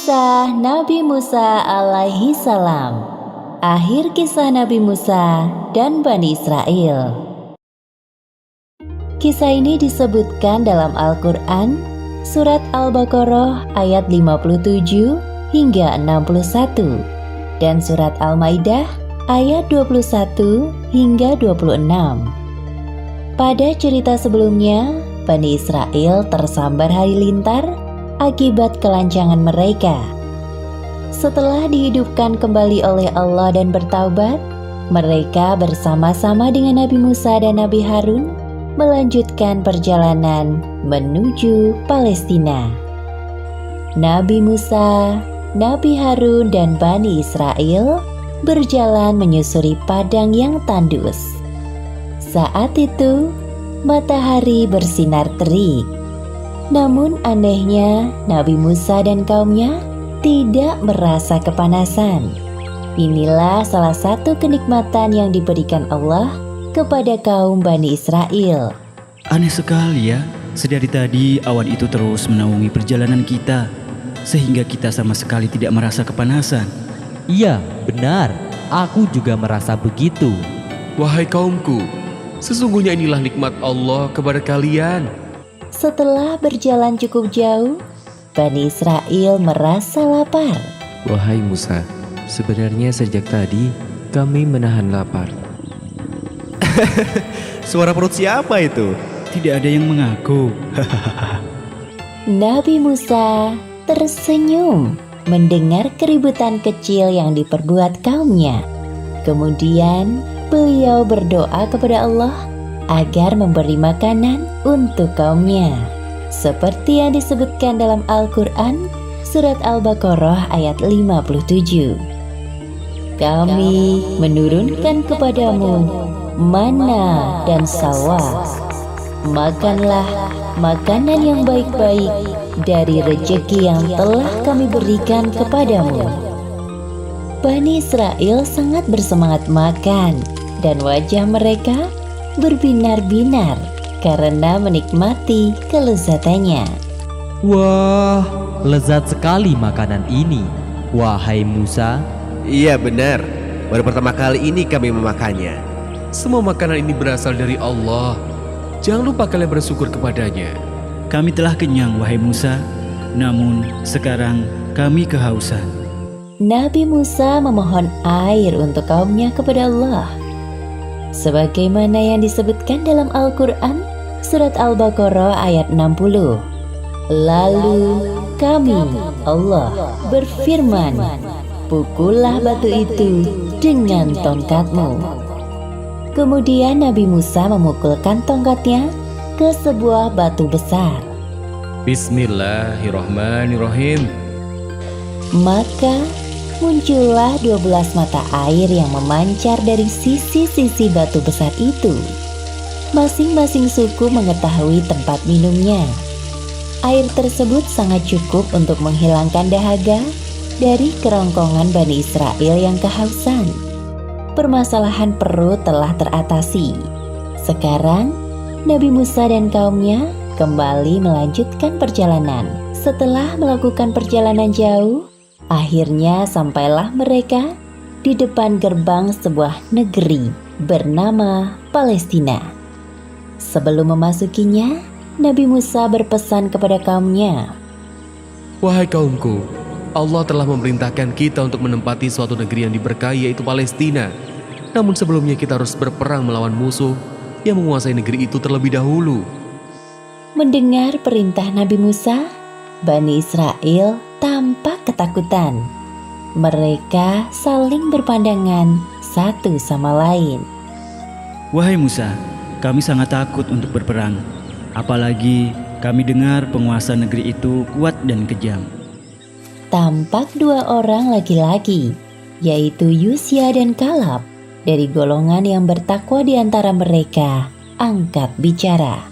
Kisah Nabi Musa alaihi salam. Akhir kisah Nabi Musa dan Bani Israel. Kisah ini disebutkan dalam Al-Quran, Surat Al-Baqarah ayat 57 hingga 61, dan Surat Al-Maidah ayat 21 hingga 26. Pada cerita sebelumnya, Bani Israel tersambar halilintar akibat kelancangan mereka. Setelah dihidupkan kembali oleh Allah dan bertaubat, mereka bersama-sama dengan Nabi Musa dan Nabi Harun melanjutkan perjalanan menuju Palestina. Nabi Musa, Nabi Harun, dan Bani Israel berjalan menyusuri padang yang tandus. Saat itu, matahari bersinar terik. Namun anehnya, Nabi Musa dan kaumnya tidak merasa kepanasan. Inilah salah satu kenikmatan yang diberikan Allah kepada kaum Bani Israel. Aneh sekali ya, sedari tadi awan itu terus menaungi perjalanan kita, sehingga kita sama sekali tidak merasa kepanasan. Iya, benar. Aku juga merasa begitu. Wahai kaumku, sesungguhnya inilah nikmat Allah kepada kalian. Setelah berjalan cukup jauh, Bani Israel merasa lapar. Wahai Musa, sebenarnya sejak tadi kami menahan lapar. Suara perut siapa itu? Tidak ada yang mengaku. Nabi Musa tersenyum mendengar keributan kecil yang diperbuat kaumnya. Kemudian beliau berdoa kepada Allah agar memberi makanan untuk kaumnya. Seperti yang disebutkan dalam Al-Quran, Surat Al-Baqarah ayat 57. Kami menurunkan kepadamu manna dan salwa. Makanlah makanan yang baik-baik dari rezeki yang telah kami berikan kepadamu. Bani Israel sangat bersemangat makan, dan wajah mereka berbinar-binar karena menikmati kelezatannya. Wah, lezat sekali makanan ini. Wahai Musa. Iya benar, baru pertama kali ini kami memakannya. Semua makanan ini berasal dari Allah. Jangan lupa kalian bersyukur kepadanya. Kami telah kenyang, wahai Musa, namun sekarang kami kehausan. Nabi Musa memohon air untuk kaumnya kepada Allah. Sebagaimana yang disebutkan dalam Al-Quran, Surat Al-Baqarah ayat 60. Lalu kami, Allah, berfirman, pukullah batu itu dengan tongkatmu. Kemudian Nabi Musa memukulkan tongkatnya ke sebuah batu besar. Bismillahirrahmanirrahim. Maka muncullah 12 mata air yang memancar dari sisi-sisi batu besar itu. Masing-masing suku mengetahui tempat minumnya. Air tersebut sangat cukup untuk menghilangkan dahaga dari kerongkongan Bani Israel yang kehausan. Permasalahan perut telah teratasi. Sekarang, Nabi Musa dan kaumnya kembali melanjutkan perjalanan. Setelah melakukan perjalanan jauh, akhirnya sampailah mereka di depan gerbang sebuah negeri bernama Palestina. Sebelum memasukinya, Nabi Musa berpesan kepada kaumnya, Wahai kaumku, Allah telah memerintahkan kita untuk menempati suatu negeri yang diberkahi, yaitu Palestina. Namun sebelumnya kita harus berperang melawan musuh yang menguasai negeri itu terlebih dahulu. Mendengar perintah Nabi Musa, Bani Israel tampak ketakutan. Mereka saling berpandangan satu sama lain. Wahai Musa, kami sangat takut untuk berperang. Apalagi kami dengar penguasa negeri itu kuat dan kejam. Tampak dua orang laki-laki, yaitu Yusya dan Kalab, dari golongan yang bertakwa di antara mereka, angkat bicara.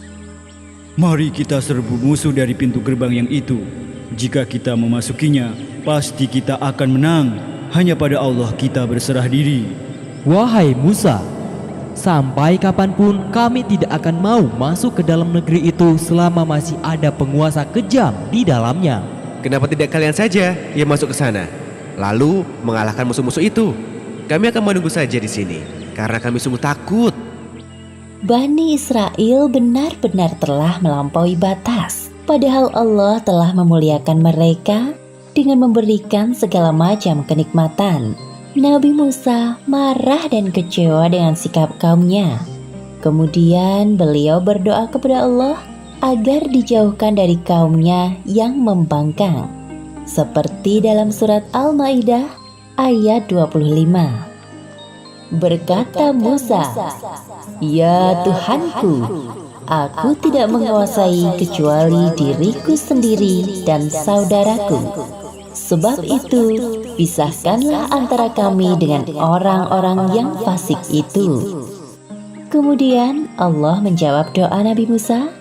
Mari kita serbu musuh dari pintu gerbang yang itu. Jika kita memasukinya, pasti kita akan menang. Hanya pada Allah kita berserah diri. Wahai Musa, sampai kapanpun kami tidak akan mau masuk ke dalam negeri itu selama masih ada penguasa kejam di dalamnya. kenapa tidak kalian saja yang masuk ke sana, lalu mengalahkan musuh-musuh itu? Kami akan menunggu saja di sini, karena kami sungguh takut. Bani Israel benar-benar telah melampaui batas. Padahal Allah telah memuliakan mereka dengan memberikan segala macam kenikmatan. Nabi Musa marah dan kecewa dengan sikap kaumnya. Kemudian beliau berdoa kepada Allah agar dijauhkan dari kaumnya yang membangkang. Seperti dalam surat Al-Maidah ayat 25. Berkata Musa, "Ya Tuhanku, aku tidak menguasai kecuali diriku sendiri dan saudaraku. Sebab itu, pisahkanlah antara kami dengan orang-orang yang fasik itu." Kemudian Allah menjawab doa Nabi Musa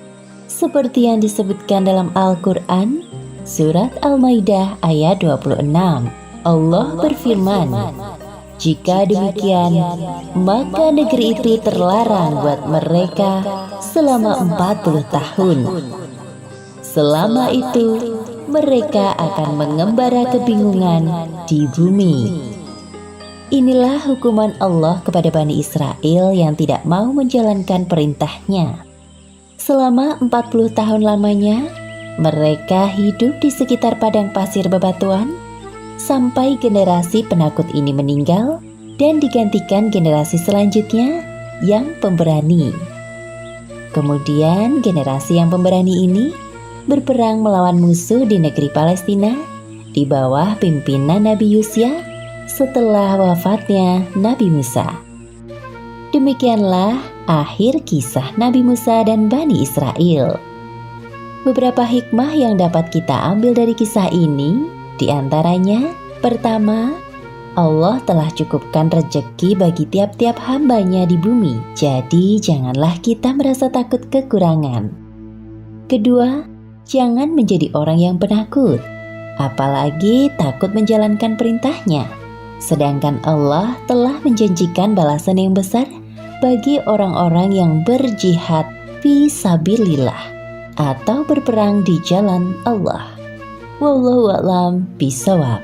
seperti yang disebutkan dalam Al-Quran, surat Al-Maidah ayat 26. Allah berfirman, "Jika demikian, maka negeri itu terlarang buat mereka selama 40 tahun. Selama itu, mereka akan mengembara kebingungan di bumi." Inilah hukuman Allah kepada Bani Israel yang tidak mau menjalankan perintahnya. Selama 40 tahun lamanya, mereka hidup di sekitar padang pasir bebatuan, sampai generasi penakut ini meninggal dan digantikan generasi selanjutnya yang pemberani. Kemudian generasi yang pemberani ini berperang melawan musuh di negeri Palestina di bawah pimpinan Nabi Yusya setelah wafatnya Nabi Musa. Demikianlah akhir kisah Nabi Musa dan Bani Israel. Beberapa hikmah yang dapat kita ambil dari kisah ini, di antaranya, pertama, Allah telah cukupkan rejeki bagi tiap-tiap hambanya di bumi. Jadi janganlah kita merasa takut kekurangan. Kedua, jangan menjadi orang yang penakut, apalagi takut menjalankan perintahnya. Sedangkan Allah telah menjanjikan balasan yang besar bagi orang-orang yang berjihad fi sabilillah atau berperang di jalan Allah. Wallahu a'lam bishawab.